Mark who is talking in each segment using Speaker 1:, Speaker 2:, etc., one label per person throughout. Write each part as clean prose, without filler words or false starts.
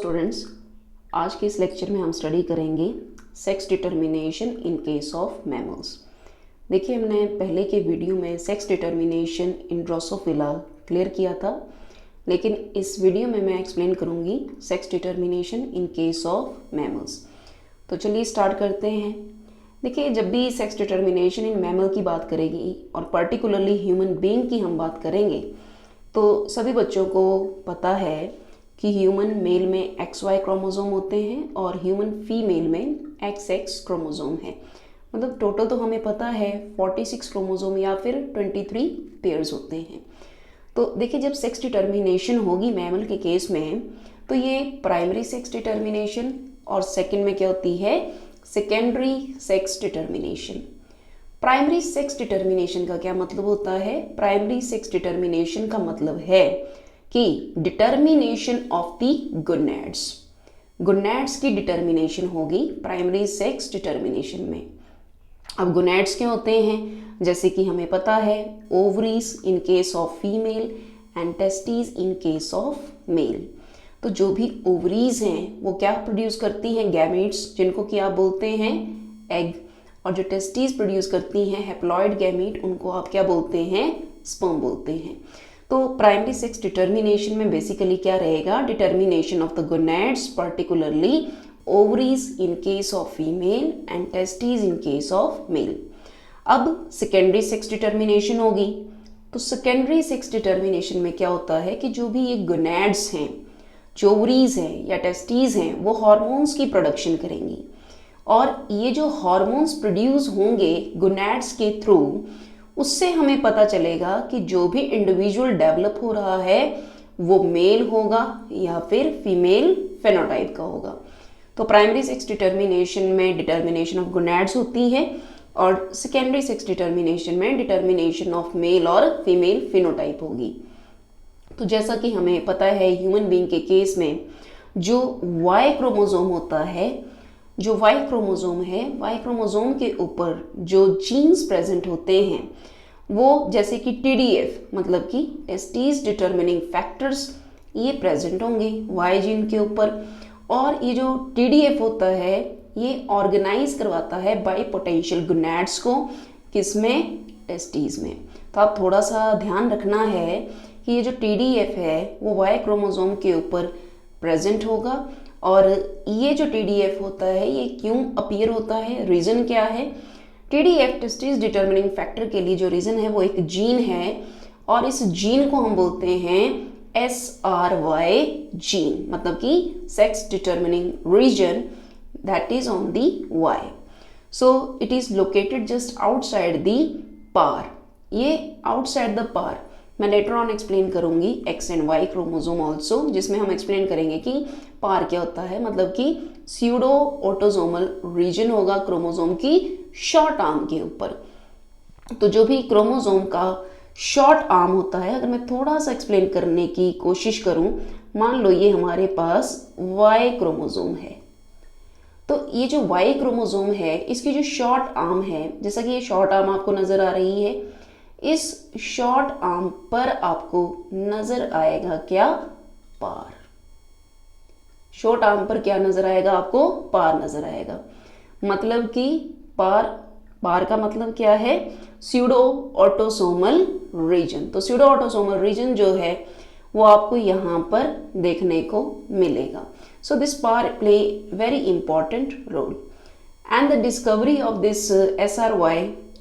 Speaker 1: Students, आज के इस लेक्चर में हम स्टडी करेंगे sex determination in case of mammals. देखिए, हमने पहले के वीडियो में sex determination in Drosophila clear किया था, लेकिन इस वीडियो में मैं एक्सप्लेन करूंगी sex determination in case of mammals. तो चलिए स्टार्ट करते हैं। देखिए, जब भी सेक्स डिटर्मिनेशन इन मैमल की बात करेगी और पर्टिकुलरली ह्यूमन बीइंग की हम बात करेंगे, तो सभी बच्चों को पता है कि ह्यूमन मेल में XY क्रोमोसोम होते हैं और ह्यूमन फीमेल में XX क्रोमोसोम है। मतलब टोटल तो हमें पता है 46 क्रोमोसोम या फिर 23 पेयर्स होते हैं। तो देखिए, जब सेक्स डिटर्मिनेशन होगी मैमल के केस में, तो ये प्राइमरी सेक्स डिटर्मिनेशन और सेकंड में क्या होती है, secondary sex determination. Primary sex determination का क्या मतलब होता है? प्राइमरी सेक्स डिटर्मिनेशन का मतलब है कि डिटर्मिनेशन ऑफ द गोनैड्स की डिटर्मिनेशन होगी प्राइमरी सेक्स डिटर्मिनेशन में। अब गोनैड्स क्या होते हैं? जैसे कि हमें पता है, ovaries in case of female and testis in case of male. तो जो भी ओवरीज हैं वो क्या प्रोड्यूस करती हैं? गैमेट्स, जिनको कि आप बोलते हैं एग। और जो टेस्टिस प्रोड्यूस करती हैं हैप्लॉइड गैमेट, उनको आप क्या बोलते हैं? स्पर्म बोलते हैं। तो प्राइमरी सेक्स डिटर्मिनेशन में बेसिकली क्या रहेगा? Determination of the gonads, particularly ovaries in case of female and testis in case of male. अब सेकेंडरी सेक्स डिटर्मिनेशन होगी। तो सेकेंडरी सेक्स डिटर्मिनेशन में क्या होता है कि जो भी ये गोनैड्स हैं, जो ओवरीज हैं या टेस्टिस हैं, वो हार्मोन्स की प्रोडक्शन करेंगी। और ये जो हार्मोन्स प्रोड्यूस होंगे गोनैड्स के थ्रू, उससे हमें पता चलेगा कि जो भी इंडिविजुअल डेवलप हो रहा है वो मेल होगा या फिर फीमेल फेनोटाइप का होगा। तो प्राइमरी सेक्स डिटर्मिनेशन में डिटर्मिनेशन ऑफ गोनैड्स होती है और सेकेंडरी सेक्स डिटर्मिनेशन में डिटर्मिनेशन ऑफ मेल और फीमेल फिनोटाइप होगी। तो जैसा कि हमें पता है, ह्यूमन बीइंग के केस में जो Y क्रोमोसोम होता है, जो Y क्रोमोसोम है, Y क्रोमोसोम के ऊपर जो जीन्स प्रेजेंट होते हैं वो जैसे कि TDF मतलब कि टेस्टिस डिटर्मिनिंग फैक्टर्स, ये प्रेजेंट होंगे Y जीन के ऊपर। और ये जो TDF होता है ये ऑर्गेनाइज करवाता है बाइपोटेंशियल गोनैड्स को, किसमें? टेस्टिस में। तो आप थोड़ा सा ध्यान रखना है कि ये जो TDF है वो Y क्रोमोसोम के ऊपर प्रेजेंट होगा। और ये जो TDF होता है ये क्यों अपीयर होता है, रीज़न क्या है? TDF टेस्टिस डिटर्मिनिंग फैक्टर के लिए जो रीज़न है वो एक जीन है और इस जीन को हम बोलते हैं SRY जीन, मतलब कि sex determining region that is on the Y. So it is located just outside the par. ये outside the par मैं लेटर ऑन एक्सप्लेन करूंगी X and Y chromosome also, जिसमें हम एक्सप्लेन करेंगे कि पार क्या होता है। मतलब कि स्यूडो ऑटोसोमल रीजन होगा क्रोमोसोम की शॉर्ट आर्म के ऊपर। तो जो भी क्रोमोसोम का शॉर्ट आर्म होता है, अगर मैं थोड़ा सा एक्सप्लेन करने की कोशिश करूं, मान लो ये हमारे पास Y क्रोमोसोम है। तो ये जो Y क्रोमोसोम है इसकी जो शॉर्ट आर्म है, जैसा कि ये शॉर्ट आर्म आपको नजर आ रही है, इस शॉर्ट आर्म पर आपको नजर आएगा क्या? पार। शॉर्ट आर्म पर क्या नजर आएगा आपको? पार नजर आएगा। मतलब कि पार का मतलब क्या है? Pseudo autosomal region. तो स्यूडो ऑटोसोमल रीजन जो है वो आपको यहाँ पर देखने को मिलेगा। So this par play very important role, and the discovery of this SRY,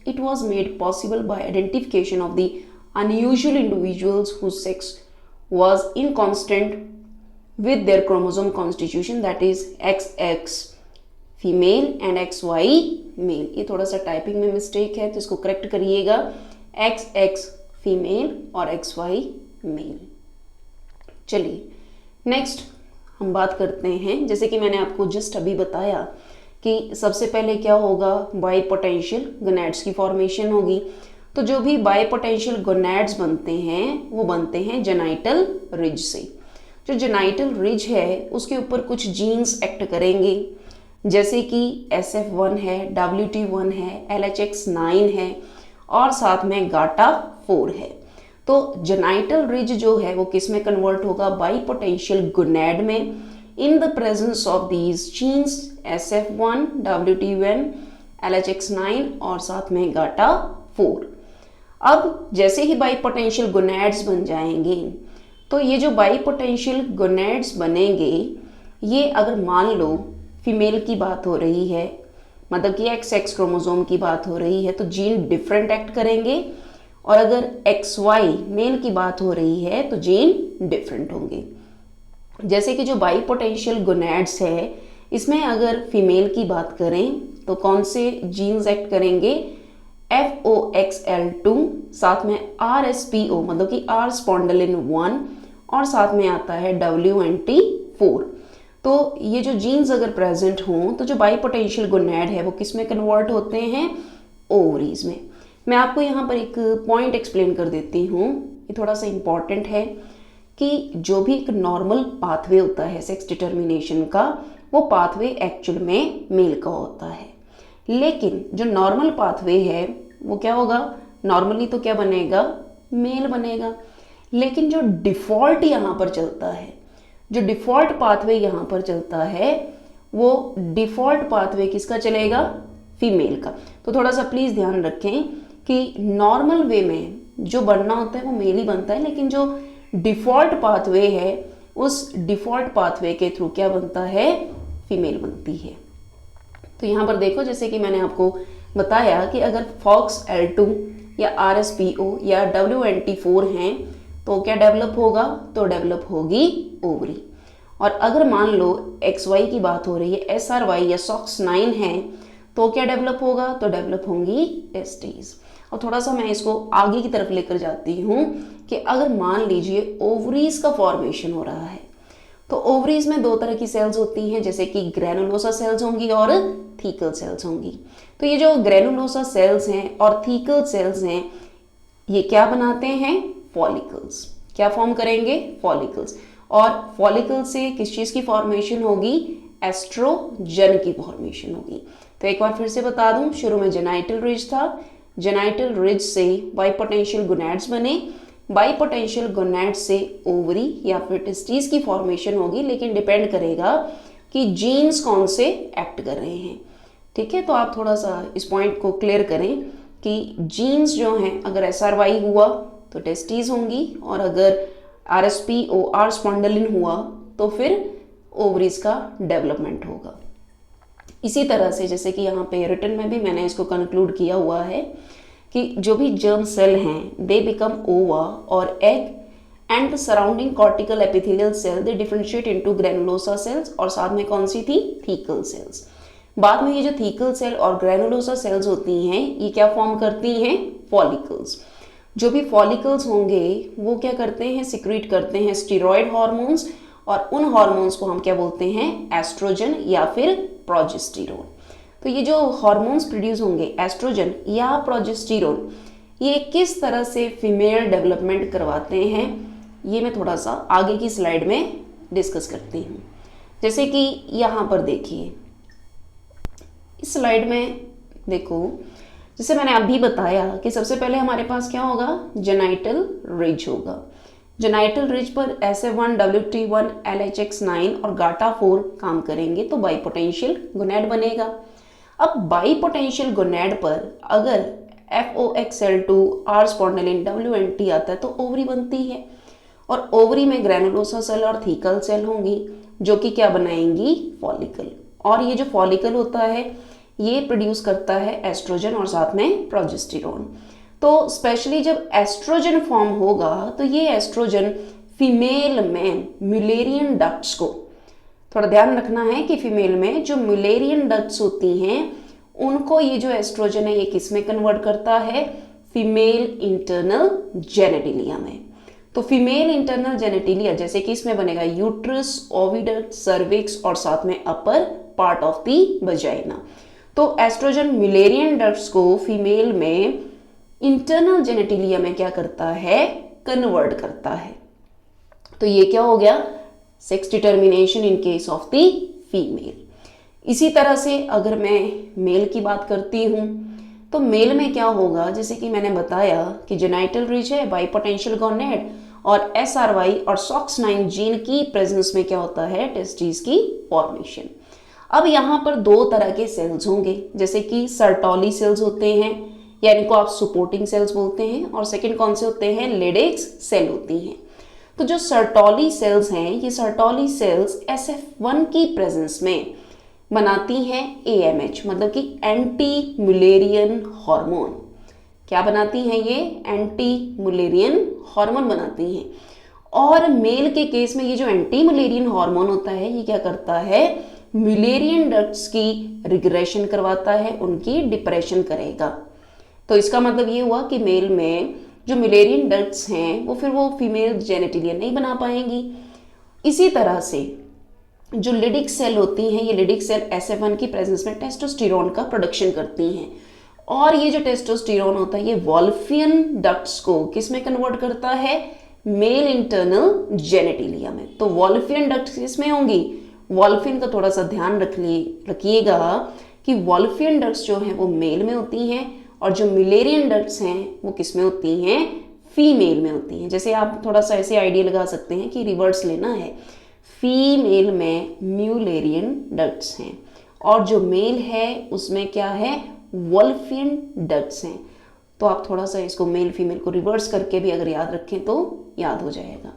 Speaker 1: it was made possible by identification of the unusual individuals whose sex was inconstant with their chromosome constitution, that is XX female and XY male. ये थोड़ा सा typing में mistake है तो इसको correct करिएगा, XX female और XY mail. चलिए नेक्स्ट हम बात करते हैं। जैसे कि मैंने आपको जस्ट अभी बताया कि सबसे पहले क्या होगा? बाइपोटेंशियल गोनैड्स की फॉर्मेशन होगी। तो जो भी बाइपोटेंशियल गोनैड्स बनते हैं वो बनते हैं जेनाइटल रिज से। जो जेनाइटल रिज है उसके ऊपर कुछ जीन्स एक्ट करेंगे, जैसे कि SF1 है, WT1 है, LHX9 है और साथ में GATA4 है। तो जेनाइटल रिज जो है वो किस में कन्वर्ट होगा? बाइपोटेंशियल गोनैड में। in the presence of these genes SF1, WT1, LHX9 और साथ में GATA4। अब जैसे ही बाइपोटेंशियल गोनैड्स बन जाएंगे तो ये जो बाइपोटेंशियल गोनैड्स बनेंगे ये अगर मान लो फीमेल की बात हो रही है, मतलब कि XX क्रोमोसोम की बात हो रही है तो जीन डिफरेंट एक्ट करेंगे, और अगर XY मेल की बात हो रही है तो जीन डिफरेंट होंगे। जैसे कि जो बाइपोटेंशियल गोनैड्स है इसमें अगर फीमेल की बात करें तो कौन से जीन्स एक्ट करेंगे, FOXL2, साथ में RSPO मतलब कि R स्पॉन्डिलिन 1 और साथ में आता है WNT4। तो ये जो जीन्स अगर प्रेजेंट हों तो जो बाइपोटेंशियल गोनैड है वो किस में कन्वर्ट होते हैं, ओवरीज में। मैं आपको यहाँ पर एक पॉइंट एक्सप्लेन कर देती हूँ, ये थोड़ा सा इम्पॉर्टेंट है कि जो भी एक नॉर्मल पाथवे होता है सेक्स डिटर्मिनेशन का वो पाथवे एक्चुअल में मेल का होता है, लेकिन जो नॉर्मल पाथवे है वो क्या होगा, नॉर्मली तो क्या बनेगा, मेल बनेगा। लेकिन जो डिफ़ॉल्ट यहाँ पर चलता है, जो डिफ़ॉल्ट पाथवे यहाँ पर चलता है वो डिफ़ॉल्ट पाथवे किसका चलेगा, फीमेल का। तो थोड़ा सा प्लीज़ ध्यान रखें कि नॉर्मल वे में जो बनना होता है वो मेल ही बनता है, लेकिन जो डिफ़ॉल्ट पाथवे है उस डिफ़ॉल्ट पाथवे के थ्रू क्या बनता है, फीमेल बनती है। तो यहाँ पर देखो जैसे कि मैंने आपको बताया कि अगर FOXL2 या RSPO या WNT4 हैं तो क्या डेवलप होगा, तो डेवलप होगी ओवरी। और अगर मान लो XY की बात हो रही है, SRY या SOX9 है तो क्या डेवलप होगा, तो डेवलप होंगी टेस्टिस। और थोड़ा सा मैं इसको आगे की तरफ लेकर जाती हूँ कि अगर मान लीजिए ओवरीज का फॉर्मेशन हो रहा है तो ओवरीज में दो तरह की सेल्स होती हैं, जैसे कि ग्रेनुलोसा सेल्स होंगी और थीकल सेल्स होंगी। तो ये जो ग्रेनुलोसा सेल्स हैं और थीकल सेल्स हैं ये क्या बनाते हैं, फॉलिकल्स। क्या फॉर्म करेंगे, फॉलिकल्स। और फॉलिकल से किस चीज़ की फॉर्मेशन होगी, एस्ट्रोजन की फॉर्मेशन होगी। तो एक बार फिर से बता दूं, शुरू में जेनाइटल रिज था, जेनाइटल रिज से बाइपोटेंशियल गोनैड्स बने, बाइपोटेंशियल गोनैड से ओवरी या फिर टेस्टिस की फॉर्मेशन होगी, लेकिन डिपेंड करेगा कि जीन्स कौन से एक्ट कर रहे हैं। ठीक है, तो आप थोड़ा सा इस पॉइंट को क्लियर करें कि जीन्स जो हैं अगर SRY हुआ तो टेस्टिस होंगी, और अगर RSPO R स्पॉन्डिलिन हुआ तो फिर ओवरीज का डेवलपमेंट होगा। इसी तरह से जैसे कि यहाँ पे रिटन में भी मैंने इसको कंक्लूड किया हुआ है कि जो भी जर्म सेल हैं दे बिकम ओवा और egg and the surrounding cortical epithelial cell they differentiate into granulosa cells, और साथ में कौन सी थी, थीकल सेल्स। बाद में ये जो थीकल सेल और ग्रेनुलोसा सेल्स होती हैं ये क्या फॉर्म करती हैं, फॉलिकल्स। जो भी फॉलिकल्स होंगे वो क्या करते हैं, सिक्रीट करते हैं स्टेरॉयड हार्मोन्स, और उन हार्मोन्स को हम क्या बोलते हैं, एस्ट्रोजन या फिर प्रोजेस्टेरोन। तो ये जो हार्मोन्स प्रोड्यूस होंगे एस्ट्रोजन या प्रोजेस्टेरोन, ये किस तरह से फीमेल डेवलपमेंट करवाते हैं ये मैं थोड़ा सा आगे की स्लाइड में डिस्कस करती हूँ। जैसे कि यहाँ पर देखिए इस स्लाइड में देखो, जैसे मैंने अभी बताया कि सबसे पहले हमारे पास क्या होगा, जेनाइटल रिज होगा। जेनाइटल रिज पर SF1, WT1, LHX9 और GATA4 काम करेंगे तो बाइपोटेंशियल गोनैड बनेगा। अब बाइपोटेंशियल गोनैड पर अगर FOXL2, R स्पॉन्डिलिन, WNT आता है तो ओवरी बनती है, और ओवरी में ग्रेनुलोसा सेल और थीकल सेल होंगी जो कि क्या बनाएंगी, फॉलिकल। और ये जो फॉलिकल होता है ये प्रोड्यूस करता है एस्ट्रोजन और साथ में प्रोजेस्टेरोन। तो स्पेशली जब एस्ट्रोजन फॉर्म होगा तो ये एस्ट्रोजन फीमेल में म्यूलेरियन डक्ट्स को, थोड़ा ध्यान रखना है कि फीमेल में जो म्यूलेरियन डक्ट्स होती हैं उनको ये जो एस्ट्रोजन है ये किस में कन्वर्ट करता है, फीमेल इंटरनल जेनेटिलिया में। तो फीमेल इंटरनल जेनेटिलिया जैसे कि इसमें बनेगा यूट्रस, ओविडक्ट, सर्विक्स और साथ में upper part of the vagina. तो एस्ट्रोजन म्यूलेरियन डक्ट्स को फीमेल में इंटरनल जेनेटिलिया में क्या करता है, कन्वर्ट करता है। तो ये क्या हो गया, sex determination in case of the female. इसी तरह से अगर मैं मेल की बात करती हूँ तो मेल में क्या होगा, जैसे कि मैंने बताया कि जेनाइटल रिज है, बाइपोटेंशियल गोनैड, और SRY और SOX9 जीन की प्रेजेंस में क्या होता है, टेस्टिस की फॉर्मेशन। अब यहाँ पर दो तरह के सेल्स होंगे, जैसे कि सर्टोली सेल्स होते हैं या इनको आप सपोर्टिंग सेल्स बोलते हैं, और सेकंड कौन से होते हैं, लेडिक्स सेल होती हैं। तो जो सर्टोली सेल्स हैं, ये सर्टोली सेल्स SF1 की प्रेजेंस में बनाती हैं AMH, मतलब कि एंटी मुलेरियन हार्मोन। क्या बनाती हैं ये, एंटी मुलेरियन हार्मोन बनाती हैं। और मेल के केस में ये जो एंटी मुलेरियन हार्मोन होता है, ये क्या करता है, मुलेरियन डक्ट्स की रिग्रेशन करवाता है, उनकी डिप्रेशन करेगा। तो इसका मतलब ये हुआ कि मेल में जो मुलेरियन डक्ट्स हैं वो फिर वो फीमेल जेनेटिलिया नहीं बना पाएंगी। इसी तरह से जो लिडिक सेल होती हैं, ये लिडिक सेल SF1 की प्रेजेंस में टेस्टोस्टेरोन का प्रोडक्शन करती हैं, और ये जो टेस्टोस्टेरोन होता है ये वॉल्फियन डक्ट्स को किस में कन्वर्ट करता है, मेल इंटरनल जेनेटिलिया में। तो वॉल्फियन डक्ट्स किसमें होंगी, वॉल्फियन का थोड़ा सा ध्यान रखिएगा कि वॉल्फियन डक्ट्स जो हैं वो मेल में होती हैं, और जो मुलेरियन डक्ट्स हैं वो किस में होती हैं, फीमेल में होती हैं। जैसे आप थोड़ा सा ऐसे आइडिया लगा सकते हैं कि रिवर्स लेना है, फीमेल में म्यूलेरियन डक्ट्स हैं और जो मेल है उसमें क्या है, वॉल्फियन डक्ट्स हैं। तो आप थोड़ा सा इसको मेल फीमेल को रिवर्स करके भी अगर याद रखें तो याद हो जाएगा।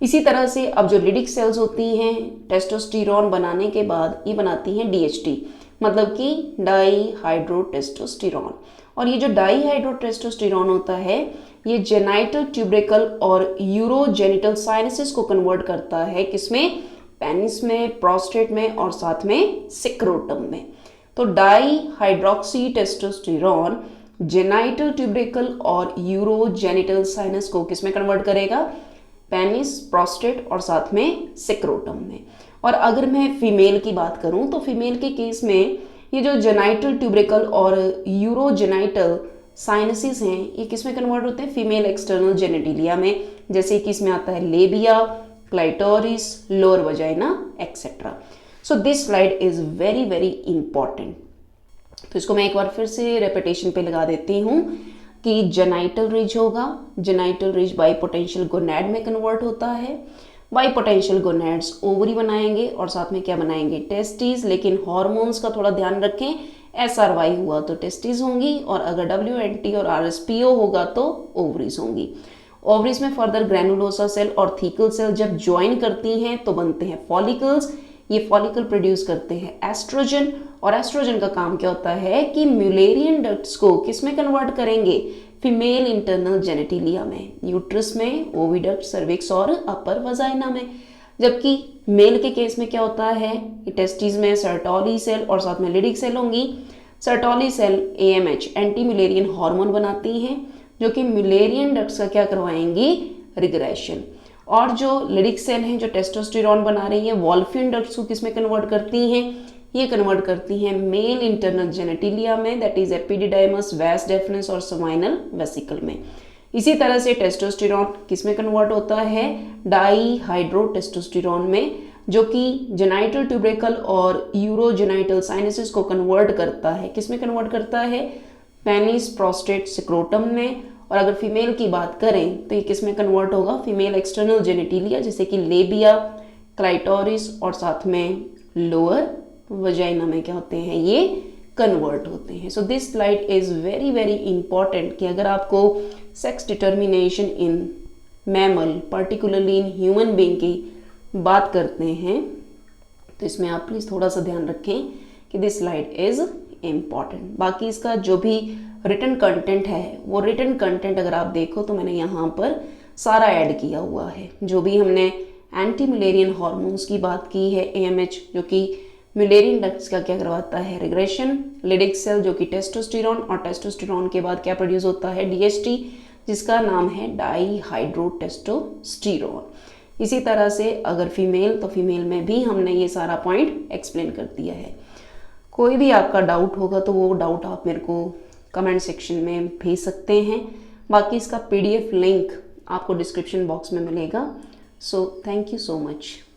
Speaker 1: इसी तरह से अब जो लिडिक सेल्स होती हैं, टेस्टोस्टेरोन बनाने के बाद ये बनाती हैं DHT, मतलब कि डाईहाइड्रोटेस्टोस्टेरोन। और ये जो डाईहाइड्रोटेस्टोस्टेरोन होता है ये जेनाइटल ट्यूबरिकल और यूरोजेनिटल साइनसेस को कन्वर्ट करता है, किसमें, पेनिस में, प्रोस्टेट में और साथ में सिक्रोटम में। तो डाईहाइड्रोक्सी टेस्टोस्टेरोन जेनाइटल ट्यूबरिकल और यूरोजेनिटल साइनस को किसमें कन्वर्ट करेगा, पेनिस, प्रोस्टेट और साथ में सिक्रोटम में। और अगर मैं फीमेल की बात करूं तो फीमेल के केस में ये जो जेनाइटल ट्यूबरिकल और यूरोजेनाइटल साइनसिस हैं ये किस में कन्वर्ट होते हैं, फीमेल एक्सटर्नल जेनेटिलिया में, जैसे कि इसमें आता है लेबिया, clitoris, lower vagina etcetera. So this slide is very very important. तो इसको मैं एक बार फिर से रेपिटेशन पे लगा देती हूँ कि जेनाइटल रिज होगा, जेनाइटल रिज बाइपोटेंशियल गोनैड में कन्वर्ट होता है, बाइपोटेंशियल गोनैड्स ओवरी बनाएंगे और साथ में क्या बनाएंगे, टेस्टिस। लेकिन हॉर्मोन्स का थोड़ा ध्यान रखें, SRY हुआ तो टेस्टिस होंगी, और अगर WNT और RSPO होगा तो ओवरीज होंगी। ओवरीज में फर्दर ग्रैनुलोसा सेल और थीकल सेल जब ज्वाइन करती हैं तो बनते हैं फॉलिकल्स। ये फॉलिकल प्रोड्यूस करते हैं एस्ट्रोजन, और एस्ट्रोजन का काम क्या होता है कि म्यूलेरियन डक्ट्स को किस में कन्वर्ट करेंगे, फीमेल इंटरनल जेनेटिलिया में, यूट्रस में, ओविडक्ट, सर्विक्स और अपर वजाइना में। जबकि मेल के केस में क्या होता है, टेस्टिस में सर्टोली सेल और साथ में लिडिक सेल होंगी। Sertoli cell AMH anti Mullerian hormone बनाती हैं जो कि म्यूलेरियन डक्ट्स का क्या करवाएंगी, रिग्रेशन। और जो लिडिक सेल हैं जो टेस्टोस्टेरोन बना रही है, वॉल्फियन डक्ट्स को किस में कन्वर्ट करती हैं, ये कन्वर्ट करती हैं मेल इंटरनल जेनेटिलिया में, दैट इज एपिडिडाइमस, वास डेफिनिस और स्पाइनल वेसिकल में। इसी तरह से टेस्टोस्टेरोन किस में कन्वर्ट होता है, डाईहाइड्रोटेस्टोस्टेरोन में, जो कि जेनाइटल ट्यूबरिकल और यूरोजेनाइटल साइनसेस को कन्वर्ट करता है, किस में कन्वर्ट करता है, पेनिस, प्रोस्टेट, सिक्रोटम में। और अगर फीमेल की बात करें तो ये किस में कन्वर्ट होगा, फीमेल एक्सटर्नल जेनेटिलिया जैसे कि लेबिया, क्लाइटोरिस और साथ में लोअर वजाइना में क्या होते हैं, ये कन्वर्ट होते हैं। So this slide is very very important कि अगर आपको sex determination in mammal particularly in human being की बात करते हैं तो इसमें आप प्लीज़ थोड़ा सा ध्यान रखें कि दिस स्लाइड इज इम्पॉर्टेंट। बाकी इसका जो भी रिटन कंटेंट है वो रिटन कंटेंट अगर आप देखो तो मैंने यहाँ पर सारा ऐड किया हुआ है। जो भी हमने एंटी म्यूलेरियन हार्मोन्स की बात की है, AMH जो कि म्यूलेरियन डक्ट्स का क्या करवाता है, रिग्रेशन, लिडिक सेल जो कि टेस्टोस्टेरोन, और टेस्टोस्टेरोन के बाद क्या प्रोड्यूस होता है, DHT जिसका नाम है डाईहाइड्रोटेस्टोस्टेरोन। इसी तरह से अगर फीमेल तो फीमेल में भी हमने ये सारा पॉइंट एक्सप्लेन कर दिया है। कोई भी आपका डाउट होगा तो वो डाउट आप मेरे को कमेंट सेक्शन में भेज सकते हैं। बाकी इसका PDF लिंक आपको डिस्क्रिप्शन बॉक्स में मिलेगा। So thank you so much.